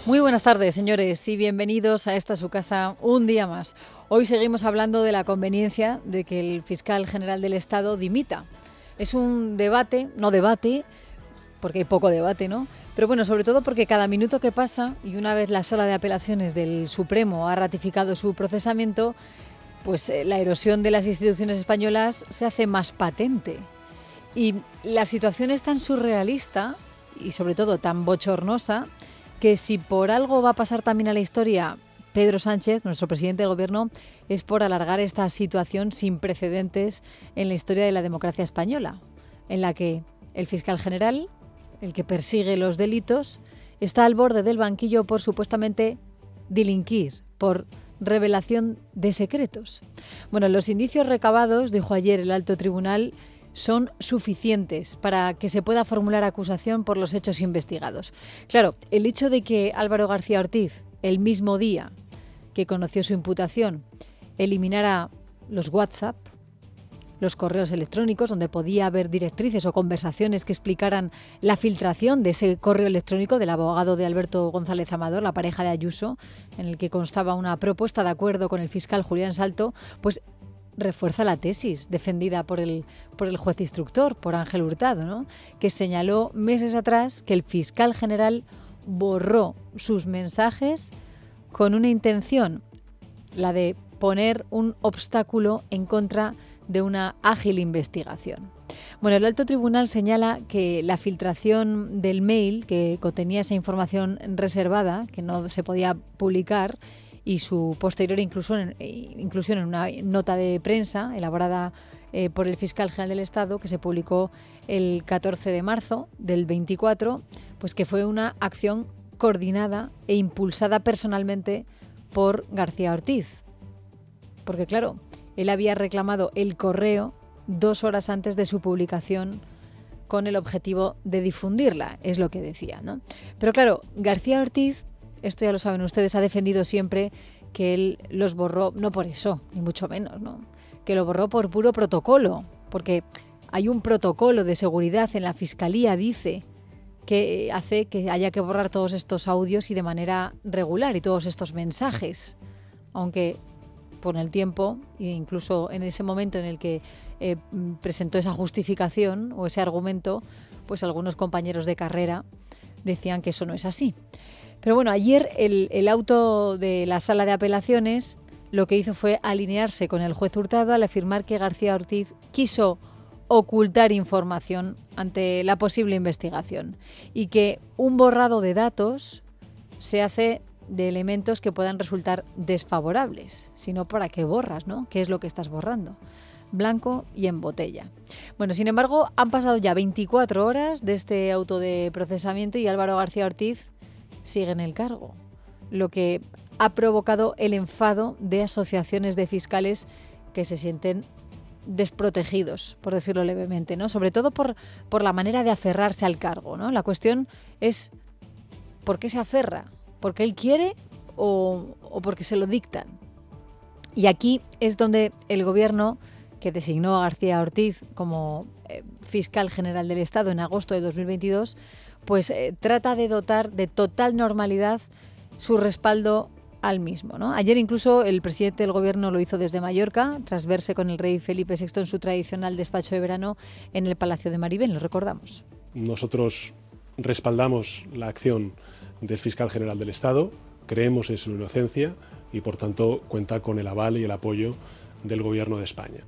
Muy buenas tardes, señores, y bienvenidos a esta su casa un día más. Hoy seguimos hablando de la conveniencia de que el fiscal general del Estado dimita. Es un debate, porque hay poco debate, ¿no? Pero bueno, sobre todo porque cada minuto que pasa, y una vez la Sala de Apelaciones del Supremo ha ratificado su procesamiento, pues la erosión de las instituciones españolas se hace más patente. Y la situación es tan surrealista y sobre todo tan bochornosa que si por algo va a pasar también a la historia Pedro Sánchez, nuestro presidente del Gobierno, es por alargar esta situación sin precedentes en la historia de la democracia española, en la que el fiscal general, el que persigue los delitos, está al borde del banquillo por supuestamente delinquir, por revelación de secretos. Bueno, los indicios recabados, dijo ayer el alto tribunal, son suficientes para que se pueda formular acusación por los hechos investigados. Claro, el hecho de que Álvaro García Ortiz, el mismo día que conoció su imputación, eliminara los WhatsApp, los correos electrónicos, donde podía haber directrices o conversaciones que explicaran la filtración de ese correo electrónico del abogado de Alberto González Amador, la pareja de Ayuso, en el que constaba una propuesta de acuerdo con el fiscal Julián Salto, pues refuerza la tesis defendida por el juez instructor, por Ángel Hurtado, ¿no?, que señaló meses atrás que el fiscal general borró sus mensajes con una intención, la de poner un obstáculo en contra de una ágil investigación. Bueno, el alto tribunal señala que la filtración del mail que contenía esa información reservada, que no se podía publicar, y su posterior inclusión en una nota de prensa elaborada por el fiscal general del Estado, que se publicó el 14 de marzo del 24, pues que fue una acción coordinada e impulsada personalmente por García Ortiz. Porque claro, él había reclamado el correo 2 horas antes de su publicación con el objetivo de difundirla, es lo que decía, ¿no? Pero claro, García Ortiz, esto ya lo saben ustedes, ha defendido siempre que él los borró, no por eso, ni mucho menos, ¿no?, que lo borró por puro protocolo, porque hay un protocolo de seguridad en la Fiscalía, dice, que hace que haya que borrar todos estos audios y de manera regular y todos estos mensajes, aunque con el tiempo, e incluso en ese momento en el que presentó esa justificación o ese argumento, pues algunos compañeros de carrera decían que eso no es así. Pero bueno, ayer el auto de la Sala de Apelaciones lo que hizo fue alinearse con el juez Hurtado al afirmar que García Ortiz quiso ocultar información ante la posible investigación y que un borrado de datos se hace de elementos que puedan resultar desfavorables. Si no, ¿para qué borras, no? ¿Qué es lo que estás borrando? Blanco y en botella. Bueno, sin embargo, han pasado ya 24 horas de este auto de procesamiento y Álvaro García Ortiz sigue en el cargo, lo que ha provocado el enfado de asociaciones de fiscales que se sienten desprotegidos, por decirlo levemente, ¿no?, sobre todo por la manera de aferrarse al cargo, ¿no? La cuestión es ¿por qué se aferra? ¿Porque él quiere o porque se lo dictan? Y aquí es donde el Gobierno, que designó a García Ortiz como fiscal general del Estado en agosto de 2022, pues trata de dotar de total normalidad su respaldo al mismo, ¿no? Ayer incluso el presidente del Gobierno lo hizo desde Mallorca, tras verse con el rey Felipe VI en su tradicional despacho de verano en el Palacio de Maribén, lo recordamos. Nosotros respaldamos la acción del fiscal general del Estado, creemos en su inocencia y por tanto cuenta con el aval y el apoyo del Gobierno de España.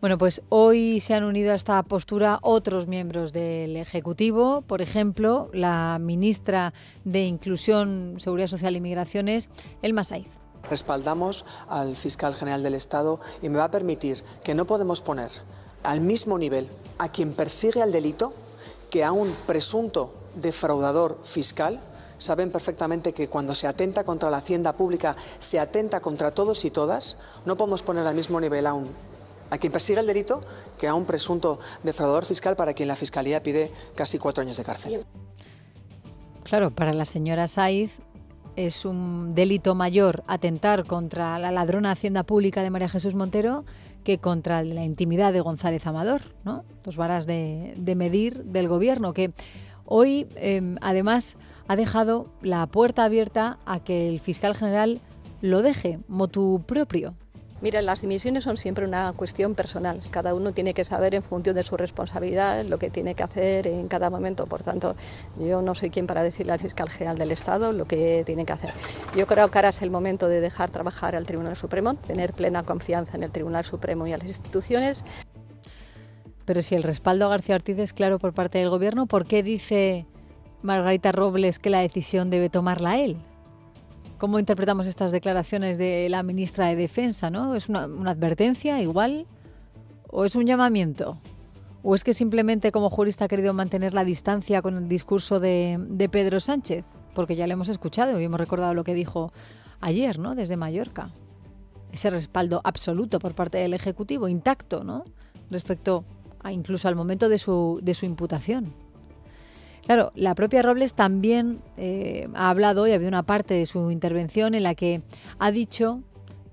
Bueno, pues hoy se han unido a esta postura otros miembros del Ejecutivo, por ejemplo, la ministra de Inclusión, Seguridad Social y Migraciones, Elma Saiz. Respaldamos al fiscal general del Estado y me va a permitir que no podemos poner al mismo nivel a quien persigue al delito que a un presunto defraudador fiscal. Saben perfectamente que cuando se atenta contra la hacienda pública, se atenta contra todos y todas. No podemos poner al mismo nivel a quien persigue el delito que a un presunto defraudador fiscal para quien la Fiscalía pide casi 4 años de cárcel. Claro, para la señora Saiz es un delito mayor atentar contra la ladrona Hacienda Pública de María Jesús Montero que contra la intimidad de González Amador, ¿no? Dos varas de medir del Gobierno que hoy además ha dejado la puerta abierta a que el fiscal general lo deje motu propio. Mira, las dimisiones son siempre una cuestión personal. Cada uno tiene que saber en función de su responsabilidad lo que tiene que hacer en cada momento. Por tanto, yo no soy quien para decirle al fiscal general del Estado lo que tiene que hacer. Yo creo que ahora es el momento de dejar trabajar al Tribunal Supremo, tener plena confianza en el Tribunal Supremo y a las instituciones. Pero si el respaldo a García Ortiz es claro por parte del Gobierno, ¿por qué dice Margarita Robles que la decisión debe tomarla él? ¿Cómo interpretamos estas declaraciones de la ministra de Defensa, ¿no? ¿Es una advertencia igual? ¿O es un llamamiento? ¿O es que simplemente como jurista ha querido mantener la distancia con el discurso de Pedro Sánchez? Porque ya lo hemos escuchado y hemos recordado lo que dijo ayer, ¿no? Desde Mallorca. Ese respaldo absoluto por parte del Ejecutivo, intacto, ¿no? Respecto a incluso al momento de su imputación. Claro, la propia Robles también ha hablado y ha habido una parte de su intervención en la que ha dicho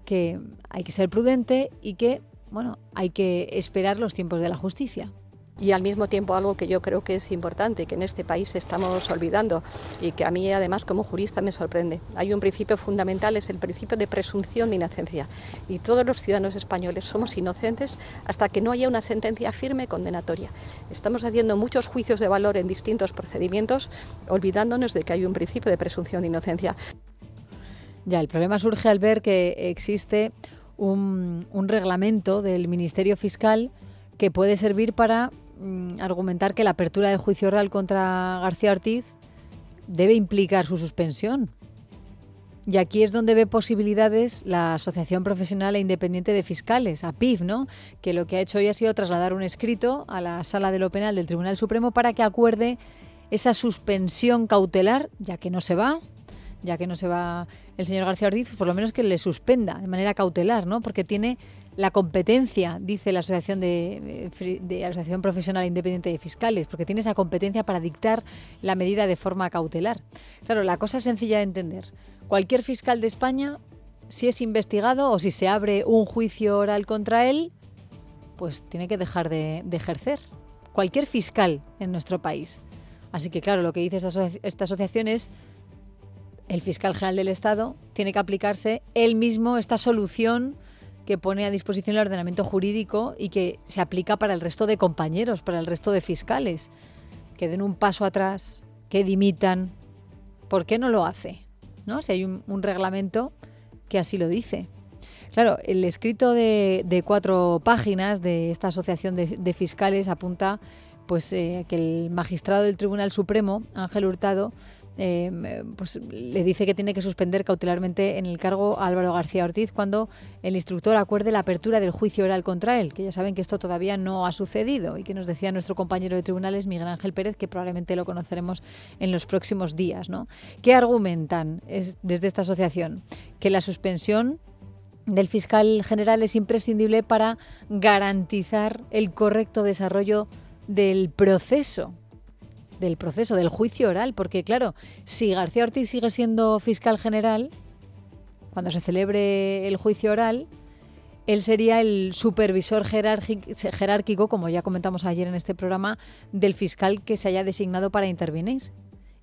que hay que ser prudente y que, bueno, hay que esperar los tiempos de la justicia. Y al mismo tiempo algo que yo creo que es importante, que en este país estamos olvidando y que a mí además como jurista me sorprende. Hay un principio fundamental, es el principio de presunción de inocencia. Y todos los ciudadanos españoles somos inocentes hasta que no haya una sentencia firme condenatoria. Estamos haciendo muchos juicios de valor en distintos procedimientos, olvidándonos de que hay un principio de presunción de inocencia. Ya, el problema surge al ver que existe un reglamento del Ministerio Fiscal que puede servir para argumentar que la apertura del juicio oral contra García Ortiz debe implicar su suspensión. Y aquí es donde ve posibilidades la Asociación Profesional e Independiente de Fiscales, APIF, ¿no? Que lo que ha hecho hoy ha sido trasladar un escrito a la Sala de lo Penal del Tribunal Supremo para que acuerde esa suspensión cautelar, ya que no se va el señor García Ortiz, por lo menos que le suspenda de manera cautelar, ¿no? Porque tiene la competencia, dice la Asociación Asociación Profesional Independiente de Fiscales, porque tiene esa competencia para dictar la medida de forma cautelar. Claro, la cosa es sencilla de entender. Cualquier fiscal de España, si es investigado o si se abre un juicio oral contra él, pues tiene que dejar de ejercer. Cualquier fiscal en nuestro país. Así que claro, lo que dice esta asociación es: el fiscal general del Estado tiene que aplicarse él mismo esta solución que pone a disposición el ordenamiento jurídico y que se aplica para el resto de compañeros, para el resto de fiscales, que den un paso atrás, que dimitan. ¿Por qué no lo hace? ¿No? Si hay un reglamento que así lo dice. Claro, el escrito de 4 páginas de esta asociación de fiscales apunta que el magistrado del Tribunal Supremo, Ángel Hurtado, le dice que tiene que suspender cautelarmente en el cargo a Álvaro García Ortiz cuando el instructor acuerde la apertura del juicio oral contra él, que ya saben que esto todavía no ha sucedido y que nos decía nuestro compañero de tribunales, Miguel Ángel Pérez, que probablemente lo conoceremos en los próximos días, ¿no? ¿Qué argumentan desde esta asociación? Que la suspensión del fiscal general es imprescindible para garantizar el correcto desarrollo del proceso, del juicio oral, porque claro, si García Ortiz sigue siendo fiscal general, cuando se celebre el juicio oral, él sería el supervisor jerárquico, como ya comentamos ayer en este programa, del fiscal que se haya designado para intervenir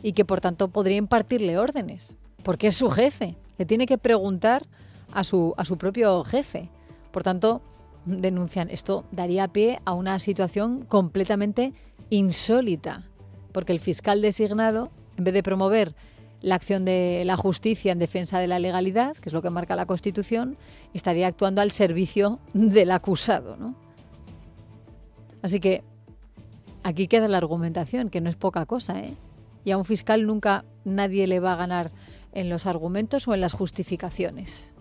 y que por tanto podría impartirle órdenes, porque es su jefe, le tiene que preguntar a su propio jefe. Por tanto, denuncian, esto daría pie a una situación completamente insólita, porque el fiscal designado, en vez de promover la acción de la justicia en defensa de la legalidad, que es lo que marca la Constitución, estaría actuando al servicio del acusado, ¿no? Así que aquí queda la argumentación, que no es poca cosa, ¿eh? Y a un fiscal nunca nadie le va a ganar en los argumentos o en las justificaciones.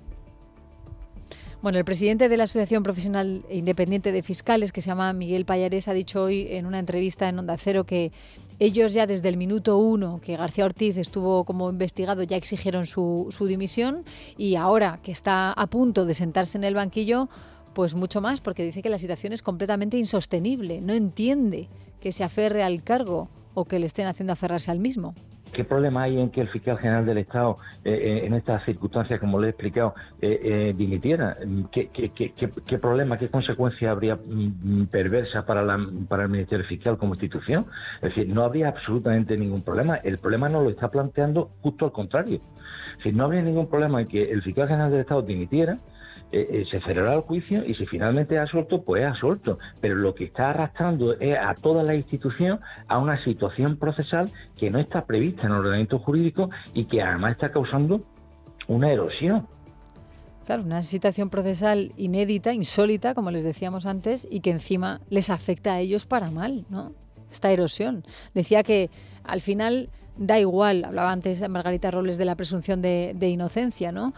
Bueno, el presidente de la Asociación Profesional e Independiente de Fiscales, que se llama Miguel Pallares, ha dicho hoy en una entrevista en Onda Cero que ellos ya desde el minuto 1 que García Ortiz estuvo como investigado ya exigieron su dimisión, y ahora que está a punto de sentarse en el banquillo, pues mucho más, porque dice que la situación es completamente insostenible. No entiende que se aferre al cargo o que le estén haciendo aferrarse al mismo. ¿Qué problema hay en que el fiscal general del Estado, en estas circunstancias, como le he explicado, dimitiera? ¿Qué problema, qué consecuencia habría perversa para el Ministerio Fiscal como institución? Es decir, no habría absolutamente ningún problema. El problema nos lo está planteando justo al contrario. Es decir, no habría ningún problema en que el fiscal general del Estado dimitiera, se celebrará el juicio y si finalmente es absuelto, pues es absuelto. Pero lo que está arrastrando es a toda la institución a una situación procesal que no está prevista en el ordenamiento jurídico y que además está causando una erosión. Claro, una situación procesal inédita, insólita, como les decíamos antes, y que encima les afecta a ellos para mal, ¿no? Esta erosión. Decía que al final da igual, hablaba antes Margarita Robles de la presunción de inocencia, ¿no?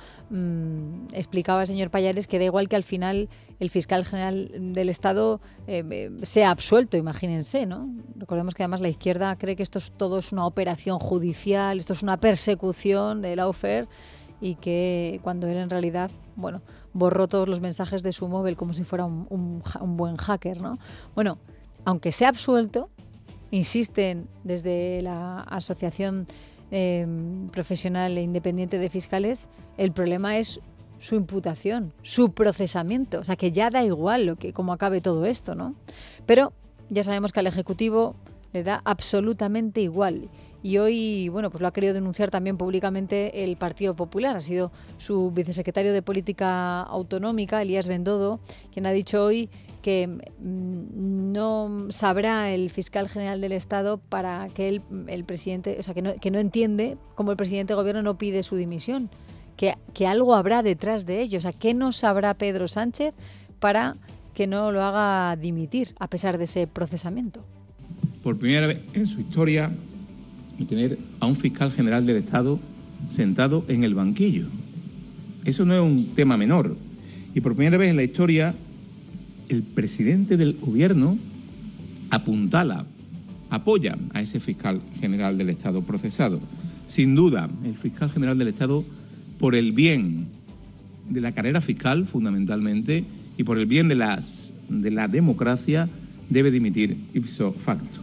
Explicaba el señor Pallares que da igual que al final el fiscal general del Estado sea absuelto, imagínense, ¿no? Recordemos que además la izquierda cree que esto todo es una operación judicial, esto es una persecución de lawfare y que cuando él en realidad, bueno, borró todos los mensajes de su móvil como si fuera un buen hacker, ¿no? Bueno, aunque sea absuelto, insisten desde la Asociación Profesional e Independiente de Fiscales, el problema es su imputación, su procesamiento. O sea, que ya da igual cómo acabe todo esto, ¿no? Pero ya sabemos que al Ejecutivo le da absolutamente igual. Y hoy, bueno, pues lo ha querido denunciar también públicamente el Partido Popular. Ha sido su vicesecretario de Política Autonómica, Elías Bendodo, quien ha dicho hoy que no sabrá el fiscal general del Estado para que el presidente, o sea, que no entiende cómo el presidente de gobierno no pide su dimisión, que algo habrá detrás de ello. O sea, ¿qué no sabrá Pedro Sánchez para que no lo haga dimitir a pesar de ese procesamiento? Por primera vez en su historia, y tener a un fiscal general del Estado sentado en el banquillo. Eso no es un tema menor. Y por primera vez en la historia, el presidente del gobierno apuntala, apoya a ese fiscal general del Estado procesado. Sin duda, el fiscal general del Estado, por el bien de la carrera fiscal, fundamentalmente, y por el bien de la democracia, debe dimitir ipso facto.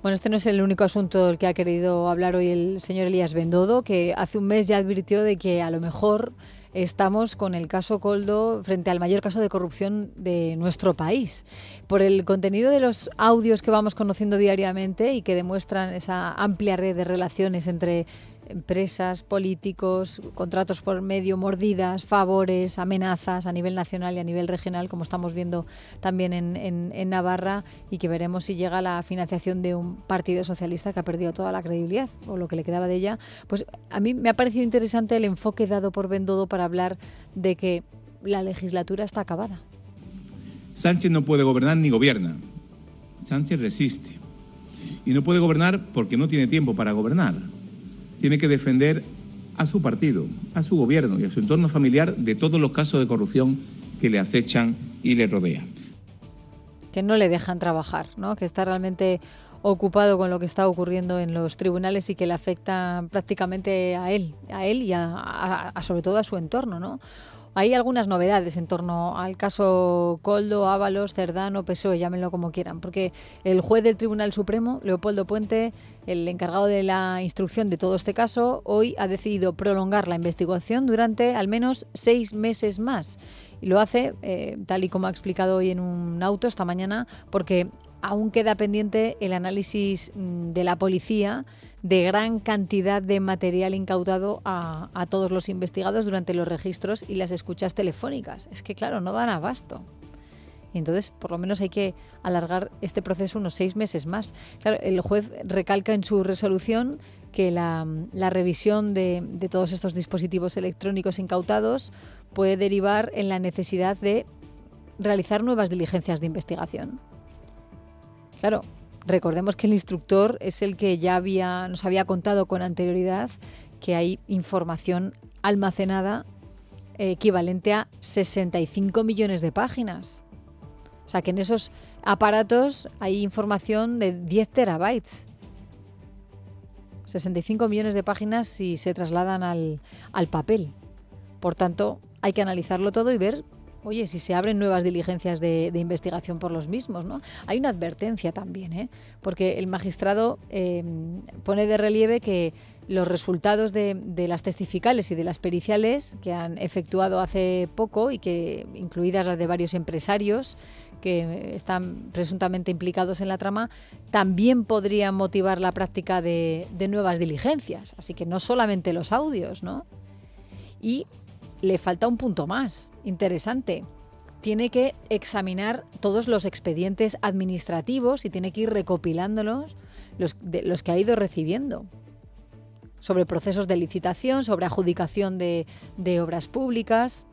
Bueno, este no es el único asunto del que ha querido hablar hoy el señor Elías Bendodo, que hace un mes ya advirtió de que a lo mejor estamos con el caso Koldo frente al mayor caso de corrupción de nuestro país. Por el contenido de los audios que vamos conociendo diariamente y que demuestran esa amplia red de relaciones entre empresas, políticos, contratos por medio, mordidas, favores, amenazas a nivel nacional y a nivel regional, como estamos viendo también en Navarra, y que veremos si llega la financiación de un partido socialista que ha perdido toda la credibilidad, o lo que le quedaba de ella. Pues a mí me ha parecido interesante el enfoque dado por Bendodo para hablar de que la legislatura está acabada. Sánchez no puede gobernar ni gobierna. Sánchez resiste. Y no puede gobernar porque no tiene tiempo para gobernar. Tiene que defender a su partido, a su gobierno y a su entorno familiar de todos los casos de corrupción que le acechan y le rodean. Que no le dejan trabajar, ¿no? Que está realmente ocupado con lo que está ocurriendo en los tribunales y que le afecta prácticamente a él y sobre todo a su entorno, ¿no? Hay algunas novedades en torno al caso Koldo, Ábalos, Cerdán, PSOE, llámenlo como quieran, porque el juez del Tribunal Supremo, Leopoldo Puente, el encargado de la instrucción de todo este caso, hoy ha decidido prolongar la investigación durante al menos 6 meses más. Y lo hace, tal y como ha explicado hoy en un auto esta mañana, porque aún queda pendiente el análisis de la policía de gran cantidad de material incautado a todos los investigados durante los registros y las escuchas telefónicas. Es que, claro, no dan abasto. Y entonces, por lo menos hay que alargar este proceso unos 6 meses más. Claro, el juez recalca en su resolución que la revisión de todos estos dispositivos electrónicos incautados puede derivar en la necesidad de realizar nuevas diligencias de investigación. Claro, recordemos que el instructor es el que ya nos había contado con anterioridad que hay información almacenada equivalente a 65 millones de páginas. O sea, que en esos aparatos hay información de 10 terabytes. 65 millones de páginas si se trasladan al papel. Por tanto, hay que analizarlo todo y ver oye, si se abren nuevas diligencias de investigación por los mismos, ¿no? Hay una advertencia también, porque el magistrado pone de relieve que los resultados de las testificales y de las periciales que han efectuado hace poco, y que incluidas las de varios empresarios que están presuntamente implicados en la trama, también podrían motivar la práctica de nuevas diligencias. Así que no solamente los audios, ¿no? Y le falta un punto más interesante. Tiene que examinar todos los expedientes administrativos y tiene que ir recopilándolos, los que ha ido recibiendo, sobre procesos de licitación, sobre adjudicación de obras públicas.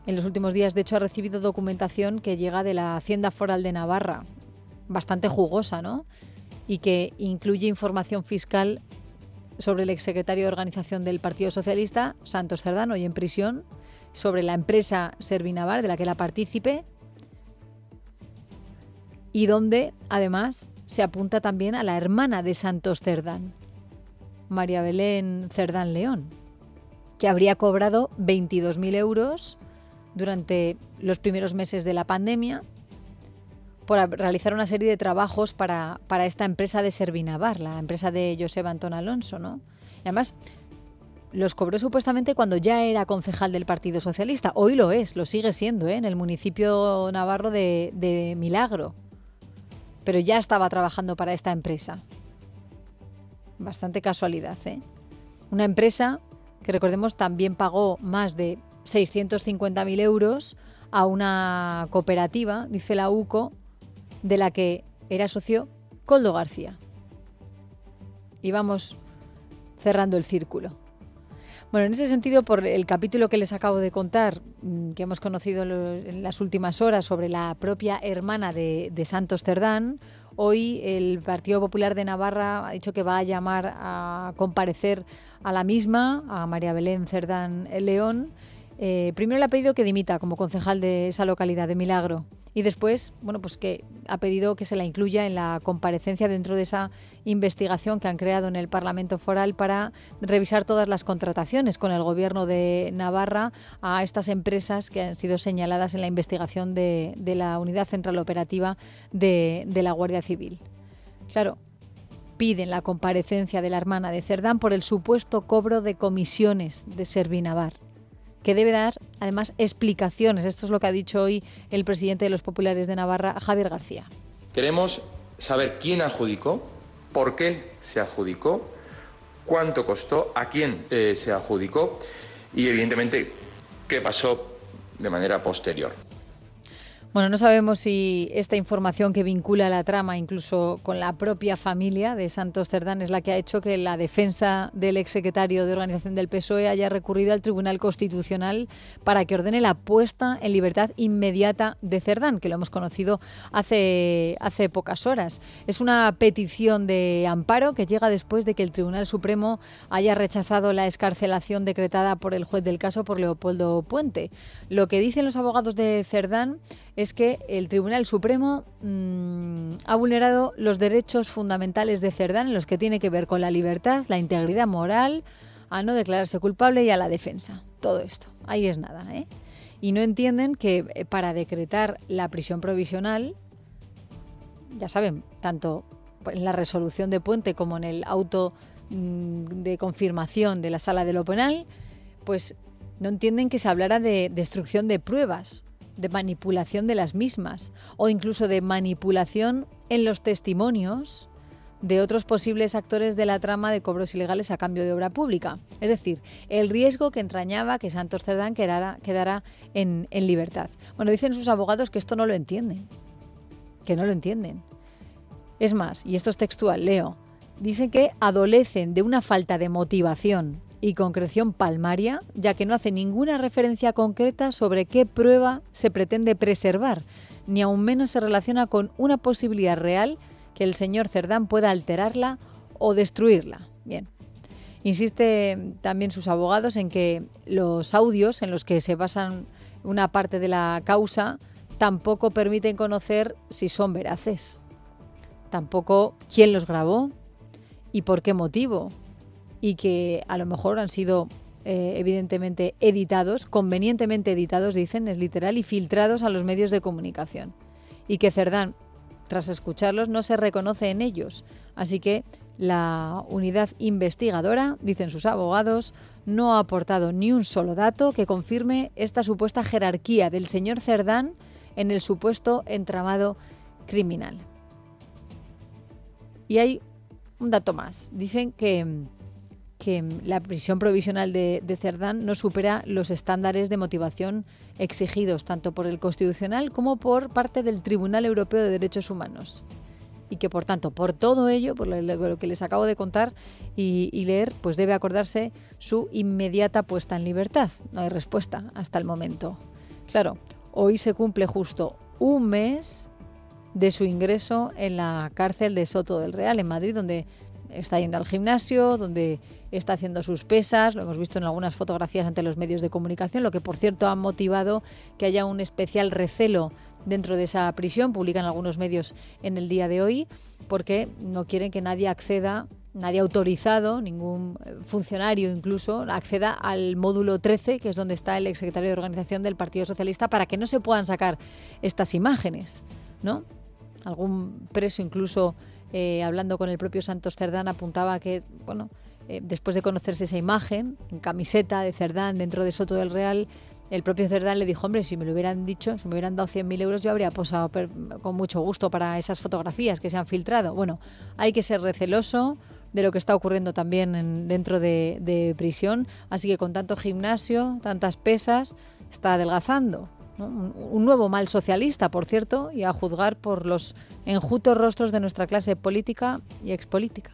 En los últimos días, de hecho, ha recibido documentación que llega de la Hacienda Foral de Navarra, bastante jugosa, ¿no? Y que incluye información fiscal sobre el exsecretario de Organización del Partido Socialista, Santos Cerdán, hoy en prisión, sobre la empresa Servinavar, de la que era partícipe, y donde, además, se apunta también a la hermana de Santos Cerdán, María Belén Cerdán León, que habría cobrado 22.000 euros durante los primeros meses de la pandemia por realizar una serie de trabajos para esta empresa de Servinavar, la empresa de Joseba Antón Alonso, ¿no? Y además los cobró supuestamente cuando ya era concejal del Partido Socialista. Hoy lo es, lo sigue siendo, en el municipio navarro de Milagro. Pero ya estaba trabajando para esta empresa. Bastante casualidad, Una empresa que, recordemos, también pagó más de 650.000 euros a una cooperativa, dice la UCO, de la que era socio Koldo García. Y vamos cerrando el círculo. Bueno, en ese sentido, por el capítulo que les acabo de contar, que hemos conocido en las últimas horas sobre la propia hermana de Santos Cerdán, hoy el Partido Popular de Navarra ha dicho que va a llamar a comparecer a la misma, a María Belén Cerdán León. Primero le ha pedido que dimita como concejal de esa localidad de Milagro, y después, bueno, pues que ha pedido que se la incluya en la comparecencia dentro de esa investigación que han creado en el Parlamento Foral para revisar todas las contrataciones con el Gobierno de Navarra a estas empresas que han sido señaladas en la investigación de la Unidad Central Operativa de la Guardia Civil. Claro, piden la comparecencia de la hermana de Cerdán por el supuesto cobro de comisiones de Servinavar, que debe dar, además, explicaciones. Esto es lo que ha dicho hoy el presidente de los Populares de Navarra, Javier García. Queremos saber quién adjudicó, por qué se adjudicó, cuánto costó, a quién se adjudicó y, evidentemente, qué pasó de manera posterior. Bueno, no sabemos si esta información que vincula la trama incluso con la propia familia de Santos Cerdán es la que ha hecho que la defensa del exsecretario de Organización del PSOE haya recurrido al Tribunal Constitucional para que ordene la puesta en libertad inmediata de Cerdán, que lo hemos conocido hace pocas horas. Es una petición de amparo que llega después de que el Tribunal Supremo haya rechazado la excarcelación decretada por el juez del caso por Leopoldo Puente. Lo que dicen los abogados de Cerdán es que el Tribunal Supremo ha vulnerado los derechos fundamentales de Cerdán en los que tiene que ver con la libertad, la integridad moral, a no declararse culpable y a la defensa. Todo esto, ahí es nada, Y no entienden que para decretar la prisión provisional, ya saben, tanto en la resolución de Puente como en el auto de confirmación de la Sala de lo Penal, pues no entienden que se hablara de destrucción de pruebas, de manipulación de las mismas o incluso de manipulación en los testimonios de otros posibles actores de la trama de cobros ilegales a cambio de obra pública. Es decir, el riesgo que entrañaba que Santos Cerdán quedara en libertad. Bueno, dicen sus abogados que esto no lo entienden, que no lo entienden. Es más, y esto es textual, leo, dicen que adolecen de una falta de motivación y concreción palmaria, ya que no hace ninguna referencia concreta sobre qué prueba se pretende preservar, ni aún menos se relaciona con una posibilidad real que el señor Cerdán pueda alterarla o destruirla. Bien. Insiste también sus abogados en que los audios en los que se basan una parte de la causa tampoco permiten conocer si son veraces, tampoco quién los grabó y por qué motivo, y que a lo mejor han sido evidentemente editados, convenientemente editados, dicen, es literal, y filtrados a los medios de comunicación. Y que Cerdán, tras escucharlos, no se reconoce en ellos. Así que la unidad investigadora, dicen sus abogados, no ha aportado ni un solo dato que confirme esta supuesta jerarquía del señor Cerdán en el supuesto entramado criminal. Y hay un dato más. Dicen que la prisión provisional de Cerdán no supera los estándares de motivación exigidos tanto por el Constitucional como por parte del Tribunal Europeo de Derechos Humanos. Y que, por tanto, por todo ello, por lo que les acabo de contar y leer, pues debe acordarse su inmediata puesta en libertad. No hay respuesta hasta el momento. Claro, hoy se cumple justo un mes de su ingreso en la cárcel de Soto del Real, en Madrid, donde está yendo al gimnasio, donde está haciendo sus pesas, lo hemos visto en algunas fotografías ante los medios de comunicación, lo que por cierto ha motivado que haya un especial recelo dentro de esa prisión, publican algunos medios en el día de hoy, porque no quieren que nadie acceda, nadie autorizado, ningún funcionario incluso, acceda al módulo 13, que es donde está el exsecretario de Organización del Partido Socialista, para que no se puedan sacar estas imágenes, ¿no? Algún preso incluso, hablando con el propio Santos Cerdán, apuntaba que, bueno, después de conocerse esa imagen, en camiseta de Cerdán dentro de Soto del Real, el propio Cerdán le dijo, hombre, si me lo hubieran dicho, si me hubieran dado 100.000 euros, yo habría posado con mucho gusto para esas fotografías que se han filtrado. Bueno, hay que ser receloso de lo que está ocurriendo también dentro de prisión, así que con tanto gimnasio, tantas pesas, está adelgazando, ¿no? Un nuevo mal socialista, por cierto, y a juzgar por los enjutos rostros de nuestra clase política y expolítica.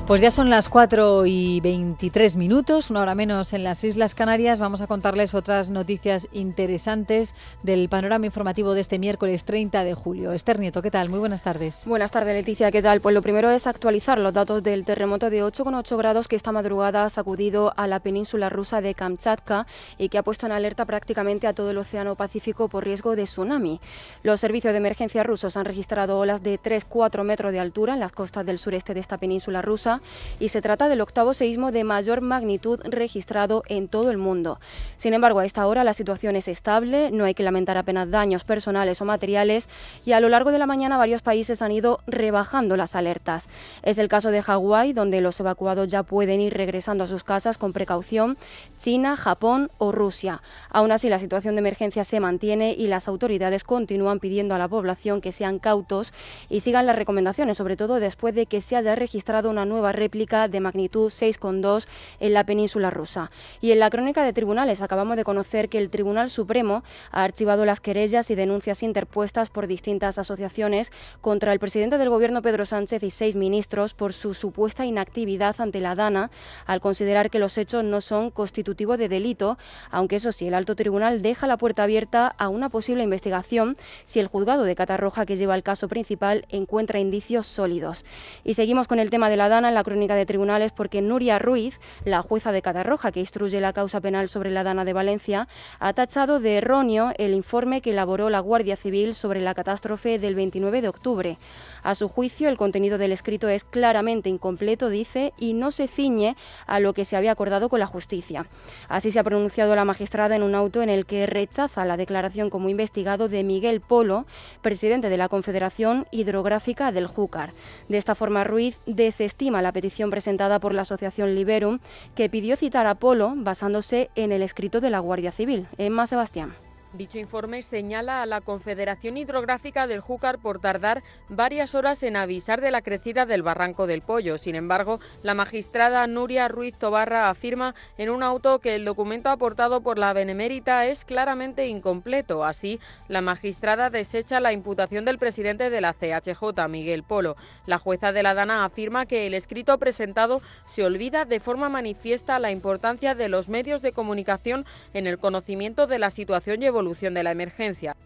Pues ya son las 4:23, una hora menos en las Islas Canarias. Vamos a contarles otras noticias interesantes del panorama informativo de este miércoles 30 de julio. Esther Nieto, ¿qué tal? Muy buenas tardes. Buenas tardes, Leticia, ¿qué tal? Pues lo primero es actualizar los datos del terremoto de 8,8 grados que esta madrugada ha sacudido a la península rusa de Kamchatka y que ha puesto en alerta prácticamente a todo el Océano Pacífico por riesgo de tsunami. Los servicios de emergencia rusos han registrado olas de 3-4 metros de altura en las costas del sureste de esta península rusa, y se trata del octavo seísmo de mayor magnitud registrado en todo el mundo. Sin embargo, a esta hora la situación es estable, no hay que lamentar apenas daños personales o materiales, y a lo largo de la mañana varios países han ido rebajando las alertas. Es el caso de Hawái, donde los evacuados ya pueden ir regresando a sus casas con precaución, China, Japón o Rusia. Aún así, la situación de emergencia se mantiene y las autoridades continúan pidiendo a la población que sean cautos y sigan las recomendaciones, sobre todo después de que se haya registrado una nueva réplica de magnitud 6,2 en la península rusa. Y en la crónica de tribunales acabamos de conocer que el Tribunal Supremo ha archivado las querellas y denuncias interpuestas por distintas asociaciones contra el presidente del Gobierno, Pedro Sánchez, y 6 ministros por su supuesta inactividad ante la DANA, al considerar que los hechos no son constitutivos de delito, aunque eso sí, el alto tribunal deja la puerta abierta a una posible investigación si el juzgado de Catarroja, que lleva el caso principal, encuentra indicios sólidos. Y seguimos con el tema de la DANA en la crónica de tribunales, porque Nuria Ruiz, la jueza de Catarroja que instruye la causa penal sobre la DANA de Valencia, ha tachado de erróneo el informe que elaboró la Guardia Civil sobre la catástrofe del 29 de octubre. A su juicio, el contenido del escrito es claramente incompleto, dice, y no se ciñe a lo que se había acordado con la justicia. Así se ha pronunciado la magistrada en un auto en el que rechaza la declaración como investigado de Miguel Polo, presidente de la Confederación Hidrográfica del Júcar. De esta forma, Ruiz desestima la petición presentada por la asociación Liberum, que pidió citar a Polo basándose en el escrito de la Guardia Civil. Emma Sebastián. Dicho informe señala a la Confederación Hidrográfica del Júcar por tardar varias horas en avisar de la crecida del Barranco del Pollo. Sin embargo, la magistrada Nuria Ruiz Tobarra afirma en un auto que el documento aportado por la Benemérita es claramente incompleto. Así, la magistrada desecha la imputación del presidente de la CHJ, Miguel Polo. La jueza de la DANA afirma que el escrito presentado se olvida de forma manifiesta la importancia de los medios de comunicación en el conocimiento de la situación y evolución de la emergencia.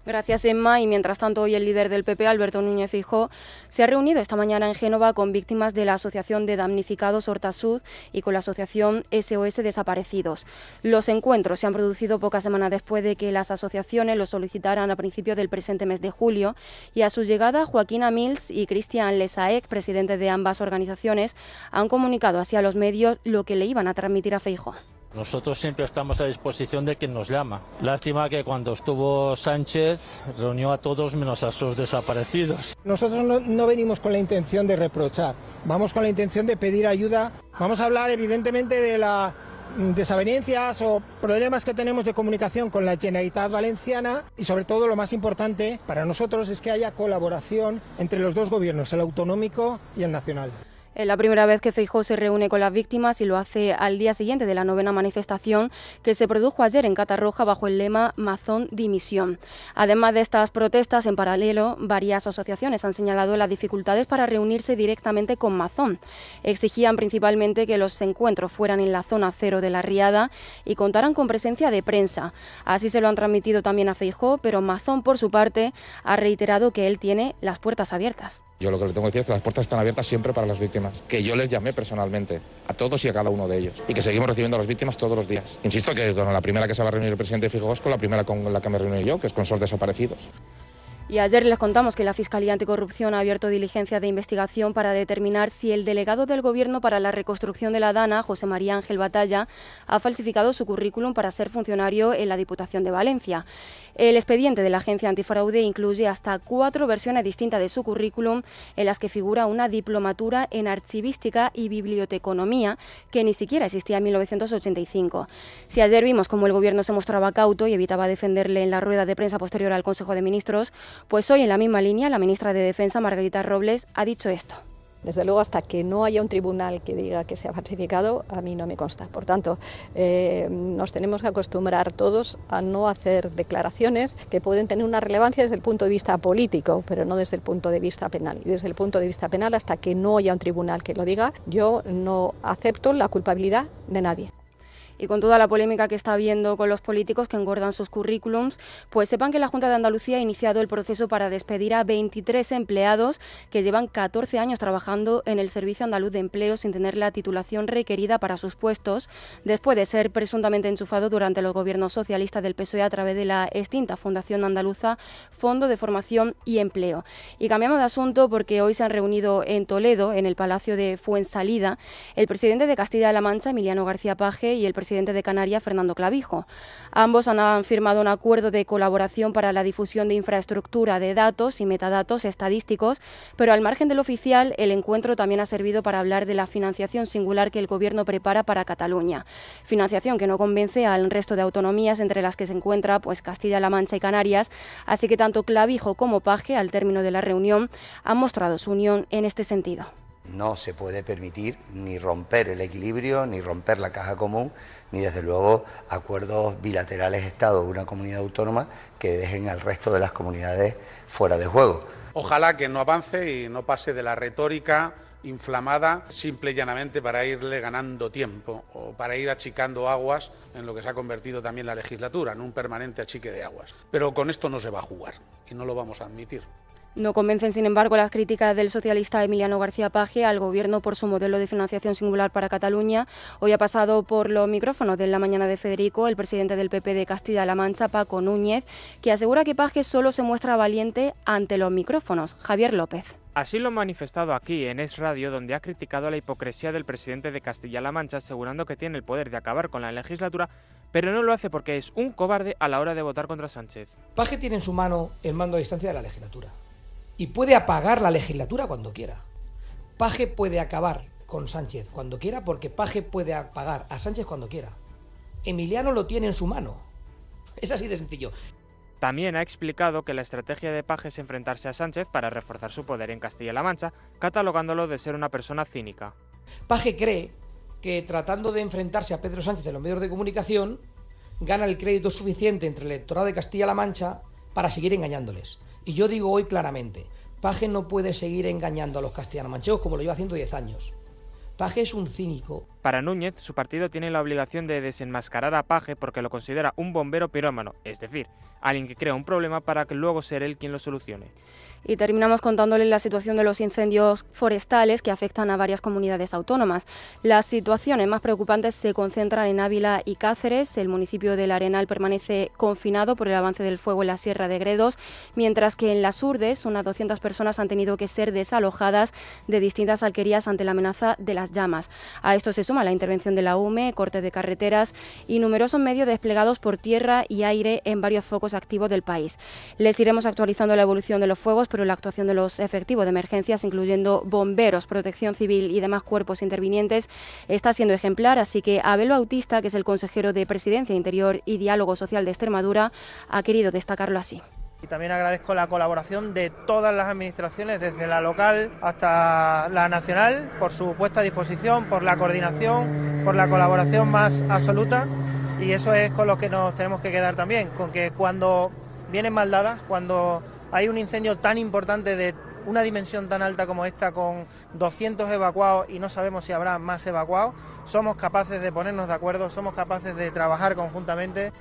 Gracias, Emma. Y mientras tanto, hoy el líder del PP, Alberto Núñez Feijóo, se ha reunido esta mañana en Génova con víctimas de la Asociación de Damnificados Hortasud y con la Asociación SOS Desaparecidos. Los encuentros se han producido pocas semanas después de que las asociaciones los solicitaran a principios del presente mes de julio, y a su llegada, Joaquín Amils y Cristian Lesaec, presidentes de ambas organizaciones, han comunicado así a los medios lo que le iban a transmitir a Feijóo. Nosotros siempre estamos a disposición de quien nos llama. Lástima que cuando estuvo Sánchez reunió a todos menos a sus desaparecidos. Nosotros no venimos con la intención de reprochar, vamos con la intención de pedir ayuda. Vamos a hablar evidentemente de las desavenencias o problemas que tenemos de comunicación con la Generalitat Valenciana, y sobre todo lo más importante para nosotros es que haya colaboración entre los dos gobiernos, el autonómico y el nacional. Es la primera vez que Feijóo se reúne con las víctimas y lo hace al día siguiente de la 9ª manifestación que se produjo ayer en Catarroja bajo el lema Mazón dimisión. Además de estas protestas, en paralelo, varias asociaciones han señalado las dificultades para reunirse directamente con Mazón. Exigían principalmente que los encuentros fueran en la zona cero de la Riada y contaran con presencia de prensa. Así se lo han transmitido también a Feijóo, pero Mazón, por su parte, ha reiterado que él tiene las puertas abiertas. Yo lo que le tengo que decir es que las puertas están abiertas siempre para las víctimas, que yo les llamé personalmente, a todos y a cada uno de ellos, y que seguimos recibiendo a las víctimas todos los días. Insisto que con la primera que se va a reunir el presidente Feijóo es con la primera con la que me reuní yo, que es con SOS Desaparecidos. Y ayer les contamos que la Fiscalía Anticorrupción ha abierto diligencia de investigación para determinar si el delegado del Gobierno para la reconstrucción de la Dana, José María Ángel Batalla, ha falsificado su currículum para ser funcionario en la Diputación de Valencia. El expediente de la Agencia Antifraude incluye hasta 4 versiones distintas de su currículum, en las que figura una diplomatura en archivística y biblioteconomía que ni siquiera existía en 1985. Si ayer vimos cómo el Gobierno se mostraba cauto y evitaba defenderle en la rueda de prensa posterior al Consejo de Ministros, pues hoy en la misma línea la ministra de Defensa, Margarita Robles, ha dicho esto. Desde luego, hasta que no haya un tribunal que diga que se ha falsificado, a mí no me consta. Por tanto, nos tenemos que acostumbrar todos a no hacer declaraciones que pueden tener una relevancia desde el punto de vista político, pero no desde el punto de vista penal. Y desde el punto de vista penal, hasta que no haya un tribunal que lo diga, yo no acepto la culpabilidad de nadie. Y con toda la polémica que está habiendo con los políticos que engordan sus currículums, pues sepan que la Junta de Andalucía ha iniciado el proceso para despedir a 23 empleados que llevan 14 años trabajando en el Servicio Andaluz de Empleo sin tener la titulación requerida para sus puestos, después de ser presuntamente enchufados durante los gobiernos socialistas del PSOE a través de la extinta Fundación Andaluza Fondo de Formación y Empleo. Y cambiamos de asunto porque hoy se han reunido en Toledo, en el Palacio de Fuensalida, el presidente de Castilla-La Mancha, Emiliano García Paje, y el presidente de Canarias, Fernando Clavijo. Ambos han firmado un acuerdo de colaboración para la difusión de infraestructura de datos y metadatos estadísticos, pero al margen del oficial, el encuentro también ha servido para hablar de la financiación singular que el Gobierno prepara para Cataluña. Financiación que no convence al resto de autonomías, entre las que se encuentra pues Castilla-La Mancha y Canarias, así que tanto Clavijo como Paje, al término de la reunión, han mostrado su unión en este sentido. No se puede permitir ni romper el equilibrio, ni romper la caja común, ni desde luego acuerdos bilaterales Estado de una comunidad autónoma que dejen al resto de las comunidades fuera de juego. Ojalá que no avance y no pase de la retórica inflamada simple y llanamente para irle ganando tiempo o para ir achicando aguas en lo que se ha convertido también la legislatura, en un permanente achique de aguas. Pero con esto no se va a jugar y no lo vamos a admitir. No convencen, sin embargo, las críticas del socialista Emiliano García Paje al Gobierno por su modelo de financiación singular para Cataluña. Hoy ha pasado por los micrófonos de La Mañana de Federico el presidente del PP de Castilla-La Mancha, Paco Núñez, que asegura que Paje solo se muestra valiente ante los micrófonos. Javier López. Así lo ha manifestado aquí en Es Radio, donde ha criticado la hipocresía del presidente de Castilla-La Mancha, asegurando que tiene el poder de acabar con la legislatura, pero no lo hace porque es un cobarde a la hora de votar contra Sánchez. Paje tiene en su mano el mando a distancia de la legislatura y puede apagar la legislatura cuando quiera. Paje puede acabar con Sánchez cuando quiera, porque Paje puede apagar a Sánchez cuando quiera. Emiliano lo tiene en su mano. Es así de sencillo. También ha explicado que la estrategia de Paje es enfrentarse a Sánchez para reforzar su poder en Castilla-La Mancha, catalogándolo de ser una persona cínica. Paje cree que tratando de enfrentarse a Pedro Sánchez en los medios de comunicación, gana el crédito suficiente entre el electorado de Castilla-La Mancha para seguir engañándoles. Y yo digo hoy claramente, Paje no puede seguir engañando a los castellano-manchegos como lo lleva haciendo 10 años. Paje es un cínico. Para Núñez, su partido tiene la obligación de desenmascarar a Paje porque lo considera un bombero pirómano, es decir, alguien que crea un problema para que luego sea él quien lo solucione. Y terminamos contándoles la situación de los incendios forestales que afectan a varias comunidades autónomas. Las situaciones más preocupantes se concentran en Ávila y Cáceres. El municipio del Arenal permanece confinado por el avance del fuego en la Sierra de Gredos, mientras que en Las Urdes unas 200 personas han tenido que ser desalojadas de distintas alquerías ante la amenaza de las llamas. A esto se suma la intervención de la UME, corte de carreteras y numerosos medios desplegados por tierra y aire en varios focos activos del país. Les iremos actualizando la evolución de los fuegos, pero la actuación de los efectivos de emergencias, incluyendo bomberos, protección civil y demás cuerpos intervinientes, está siendo ejemplar, así que Abel Bautista, que es el consejero de Presidencia, Interior y Diálogo Social de Extremadura, ha querido destacarlo así. Y también agradezco la colaboración de todas las administraciones, desde la local hasta la nacional, por su puesta a disposición, por la coordinación, por la colaboración más absoluta, y eso es con lo que nos tenemos que quedar también, con que cuando vienen mal dadas, cuando hay un incendio tan importante de una dimensión tan alta como esta, con 200 evacuados y no sabemos si habrá más evacuados, somos capaces de ponernos de acuerdo, somos capaces de trabajar conjuntamente.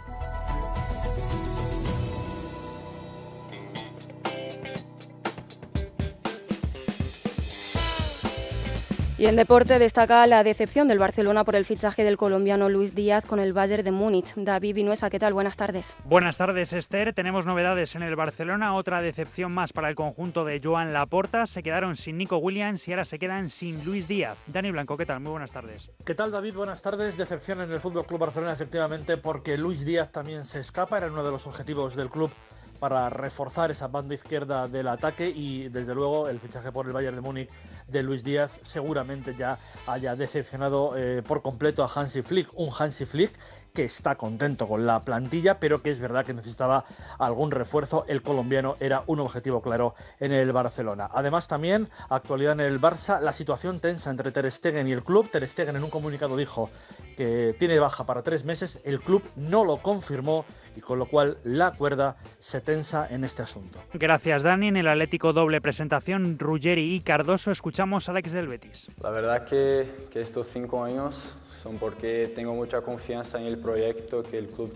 Y en deporte destaca la decepción del Barcelona por el fichaje del colombiano Luis Díaz con el Bayern de Múnich. David Vinuesa, ¿qué tal? Buenas tardes. Buenas tardes, Esther. Tenemos novedades en el Barcelona. Otra decepción más para el conjunto de Joan Laporta. Se quedaron sin Nico Williams y ahora se quedan sin Luis Díaz. Dani Blanco, ¿qué tal? Muy buenas tardes. ¿Qué tal, David? Buenas tardes. Decepción en el FC Barcelona, efectivamente, porque Luis Díaz también se escapa. Era uno de los objetivos del club para reforzar esa banda izquierda del ataque, y desde luego el fichaje por el Bayern de Múnich de Luis Díaz seguramente ya haya decepcionado por completo a Hansi Flick, un Hansi Flick que está contento con la plantilla, pero que es verdad que necesitaba algún refuerzo. El colombiano era un objetivo claro en el Barcelona. Además, también actualidad en el Barça, la situación tensa entre Ter Stegen y el club. Ter Stegen en un comunicado dijo que tiene baja para 3 meses, el club no lo confirmó, y con lo cual la cuerda se tensa en este asunto. Gracias, Dani. En el Atlético doble presentación, Ruggeri y Cardoso. Escuchamos a Alex del Betis. La verdad que estos 5 años son porque tengo mucha confianza en el proyecto que el club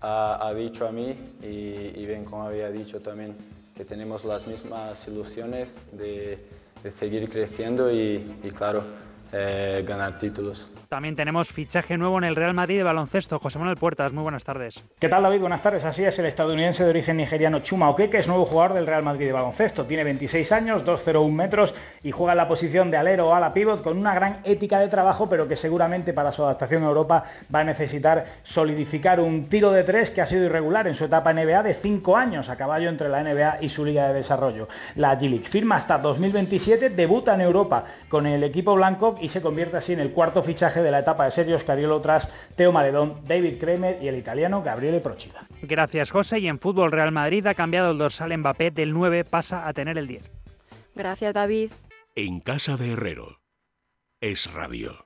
ha dicho a mí, y bien, como había dicho también, que tenemos las mismas ilusiones de seguir creciendo y claro, ganar títulos. También tenemos fichaje nuevo en el Real Madrid de baloncesto. José Manuel Puertas, muy buenas tardes. ¿Qué tal, David? Buenas tardes. Así es, el estadounidense de origen nigeriano Chuma Okeke es nuevo jugador del Real Madrid de baloncesto. Tiene 26 años, 2,01 metros y juega en la posición de alero o ala pívot, con una gran ética de trabajo, pero que seguramente para su adaptación a Europa va a necesitar solidificar un tiro de 3 que ha sido irregular en su etapa NBA de 5 años, a caballo entre la NBA y su liga de desarrollo. La G-League firma hasta 2027, debuta en Europa con el equipo blanco y se convierte así en el cuarto fichaje de la etapa de Sergio Scariolo tras Teo Maledón, David Kramer y el italiano Gabriele Procida. Gracias, José. Y en fútbol, Real Madrid ha cambiado el dorsal Mbappé, del 9 pasa a tener el 10. Gracias, David. En casa de Herrero. Es Radio.